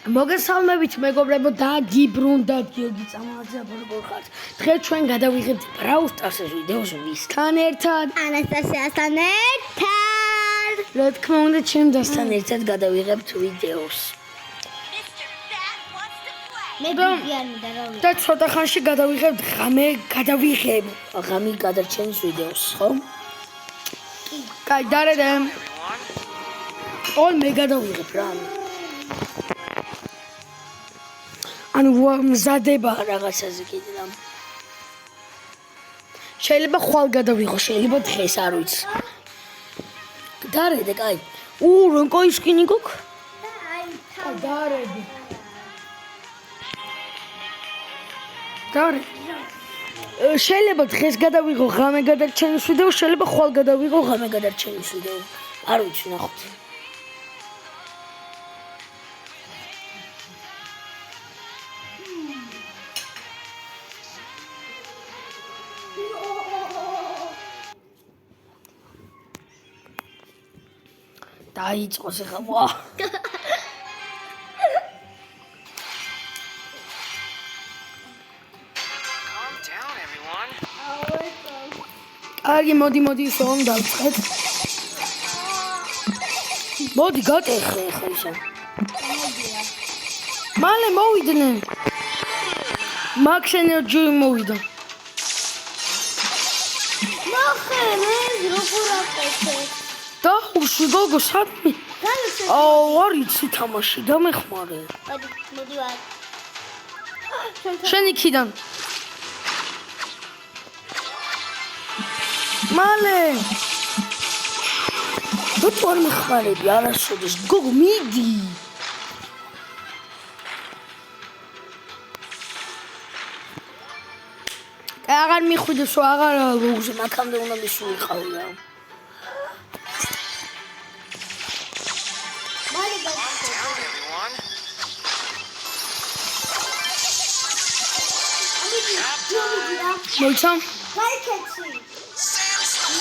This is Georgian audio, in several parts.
მოგესალმებით მეგობრებო და გიბრუნდათ გიორგი წამალაძე აბონებულ ხართ. დღეს ჩვენ გადავიღებთ Brawl Stars-ის ვიდეოს ვისთან ერთად? ანასტასიასთან ერთად. რა თქმა უნდა, ჩემთან ერთად გადავიღებთ ვიდეოს. მე ბიბიანი და რა და ცოტა ხანში გადავიღებ ღამე გადარჩენის ვიდეოს, ხო? კაი, დარედე. მე გადავიღებ რა. ანუ მზადება რაღაცაზე კიდე რა. შეიძლება ხვალ გადავიღო, შეიძლება დღეს, არ ვიცი. დარედე, კაი. რონკოი სკინი გქ? დარედე. შეიძლება დღეს გადავიღო ღამე გადარჩენის ვიდეო, შეიძლება ხვალ გადავიღო ღამე გადარჩენის ვიდეო. არ ვიცი, ნახოთ. დაიწყოს ახლა. ვა. კარგი, მოდი ისევ დავწყეთ. მოდი გატეხე ახლა ისე. მალე მოვიდნენ. Max Energy მოვიდა. ნახე, მე როგორ აკეთე. და უშи გოგო სადმე? არ იცი თამაში, დამეხმარე. მოდი ვარ. შენ იქიდან. მალე. თუ არ მეხმარები, არასოდეს. გოგო, მიდი. აღარ მიხვიდეს, აღარ ლუგზე, მაქამდე უნდა მისულიყავი რა. მოიცა? გაიქეცი.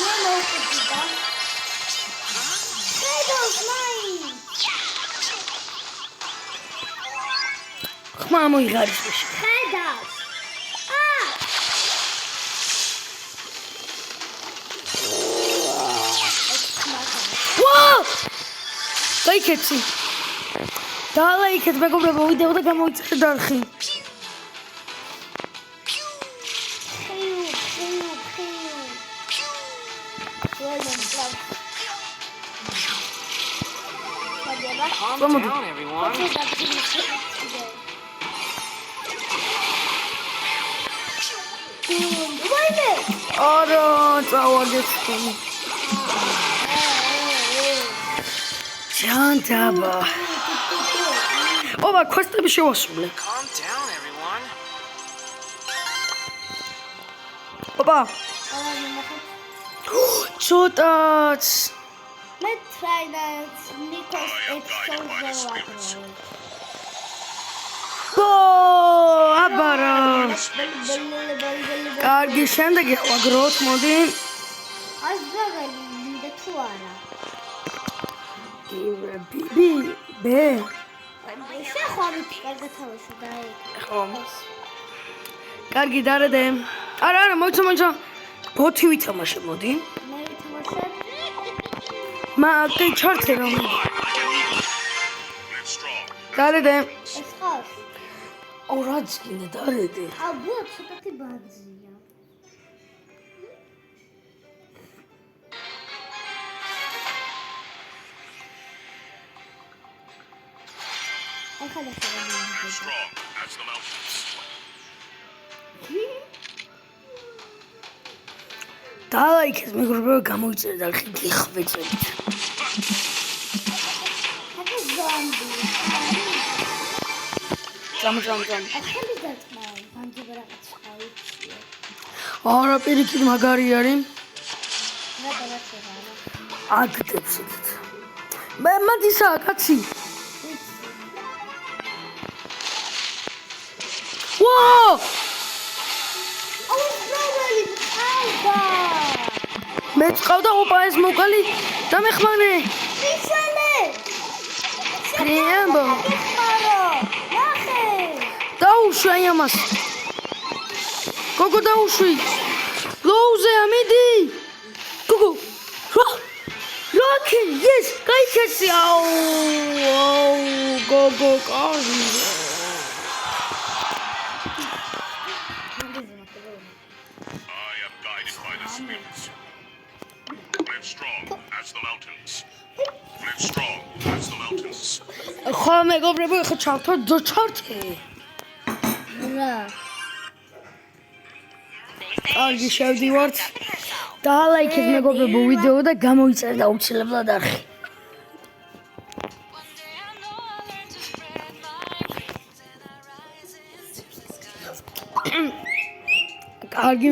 მე მოვხდი და. შედოს მაი. ხმა მოიღარის. შედოს. გაიქეცი. დალაიქეთ მეგობრებო ვიდეო და გამოიწერეთ არხი. Calm down, everyone. არა, წავაგეთ. ჯანდაბა. კვესტები შევასრულე. Calm down, everyone. ცოტაც. მე ტრაინაც ნიკოს ექსპერიმენტი. აბარა. კარგი, შემდეგი ვაგროთ, მოდი. აზრაღელი მინდა თუ არა. ბიბი, ბე. ისე ხარით კარგად თავში დაი. ხო. კარგი, დარედე. არა, მოიცა. ბოთი ვითამაშე, მოდი. მე ვითამაშე. კი, ჩართე რომ. დარედე. ეს ხარ? რაც გინდა დარედე. აბა, ცოტათი ბანძია. ახლა დალაიქეთ მეგობრებო, გამოიწერეთ არხი გიხვეწებით. აკა ზამბი. ძამ. ახლა დაწმა, ბანძი რაღაც ხაიცია. არა, პირიქით მაგარი არის. რა დაწერა? აკეთებსით. მე მათისა კაცი. ვაუ! მე წავდა ეს მოკალი და მეხმარე. ისალე. პრიამბო. დაუშვი აი ამას. გოგო დაუშვი. ლოუზე ამიდი. გოგო. როკი, yes, გაიქეცი. აუ, გოგო, კარგი. I am guided by the spirits. Live strong as the mountains. Live strong as the mountains. ხო მეგობრებო, ხა ჩავთო ჩავთე. რა. კარგი, შევდივართ. დაალაიქეთ მეგობრებო ვიდეო და გამოიწერეთ აუცილებლად არხი. კარგი,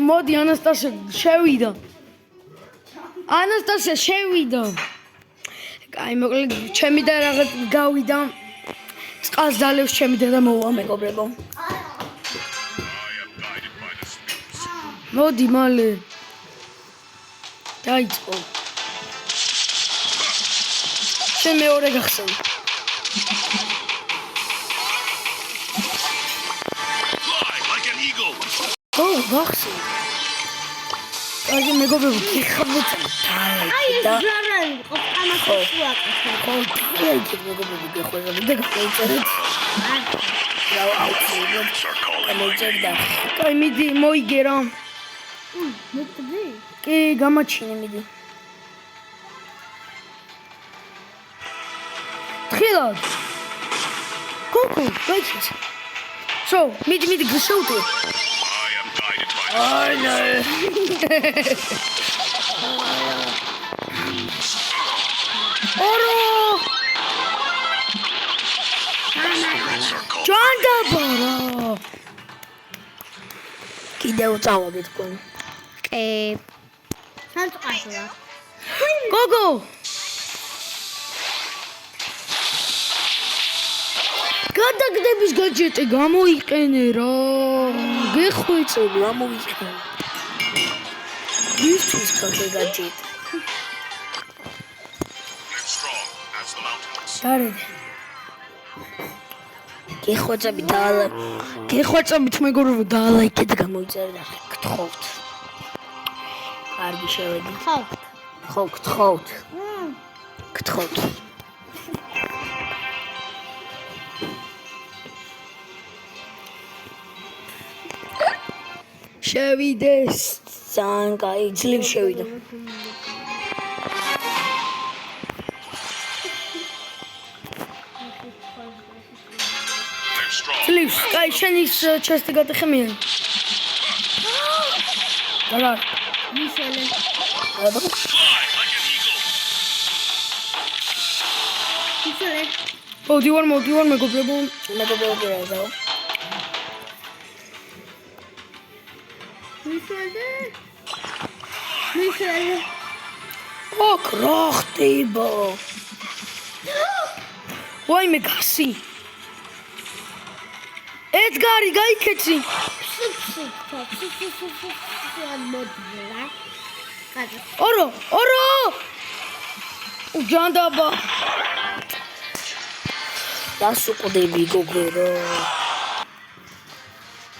მოდი ანასტასია შევიდა. ანასტასია შევიდა. კაი, მოკლედ ჩემი და რაღაც გავიდა. წყალს დალევს ჩემი და მოვა მეგობრებო. I am guided by the spirits. მოდი მალე. დაიწყო. შენ მეორე გახსენ. Fly like an eagle. ო, გახსენ. კარგი მეგობრებო, გიხმოთ აი ეს და ჯარანი ყოფანა ხუაკეთე. ხო, დაიწყო მეგობრებო, გეხვალები და გავწერეთ. რა აუცილებლად გამოიწერდა. კაი, მიდი, მოიგე რა. მეთდი? კი, გამაჩინე მიდი. თხილად. გოგო, გაიქეც. სო, მიდი გშევდე. I am guided by the აი ნე. ორო. spirits are called. ჯანდაბარა. კიდევ წავაგეთ თქვენ. სანწყაშია. გოგო. გადაგდების გაჯეტე გამოიყენე რა. გეხვეწე გამოიყენე. ისთვის ხალხი გაჯეტე. Live strong as the mountains. დარეთ. გეხვეწებით მეგობრებო დაალაიქეთ და გამოიწერე და გთხოვთ. კარგი შევედი. ხო. ხო, გთხოვთ. გთხოვთ. შევიდეს. ძალიან კაი, ძლივ შევიდა. Live strong. ძლივს, კაი, შენ ის ჩესტი გატეხემიან. რა? მიშელე. აბა. Fly like an eagle. მიშელე. მოდივარ მეგობრებო. მეგობრებო გერაზაო. მიშელე. მიშელე. ოქ, რა ხდება? ვაიმე გასი. ედგარი გაიქეცი. ორო. უჯანდაბა. დასუყდები გოგო.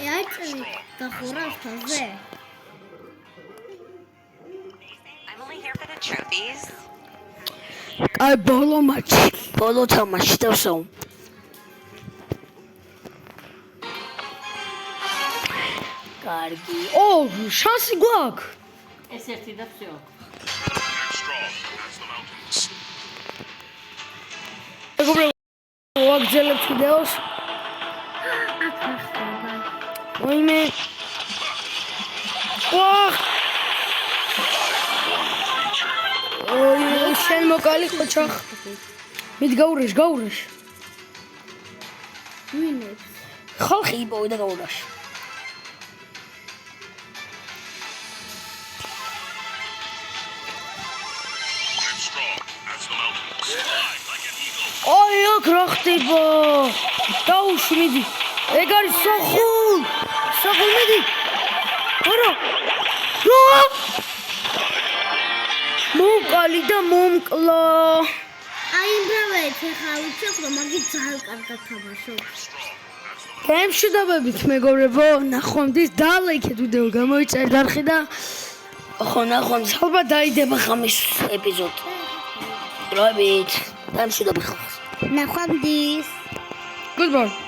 ეაჭრი დახურასთაზე. I'm only here for the trophies. კაი, ბოლო თამაში დავსო. კარგი. ო, შანსი გვაქვს. ეს ერთი და всё. Live strong as the mountains. მეგობრებო, ვაგრძელებთ ვიდეოს. ვაიმე. ოი, შენ მოკალი ხოჩახ. მიდი გაურეშ. ვინებს? ხალხი იპოვე და გაურაშ. Live strong as the mountains. Fly like an eagle. ოი, აქ რა ხდება? დაუშვი მიდი. ეგ არის სოხულ მიდი. არა. რა? მოკალი და მომკლა. აი, ბრავეთ, ხა ვიცი, რომ მაგით ძალიან კარგად თამაშობ. გემშვიდობებით მეგობრებო, ნახვამდის დალაიქეთ ვიდეო გამოიწერეთ არხი და ხო ნახვამდის ალბათ დაიდება ხამის ეპიზოდი. დროებით. გემშვიდობებით. ნახვამდის. Goodbye.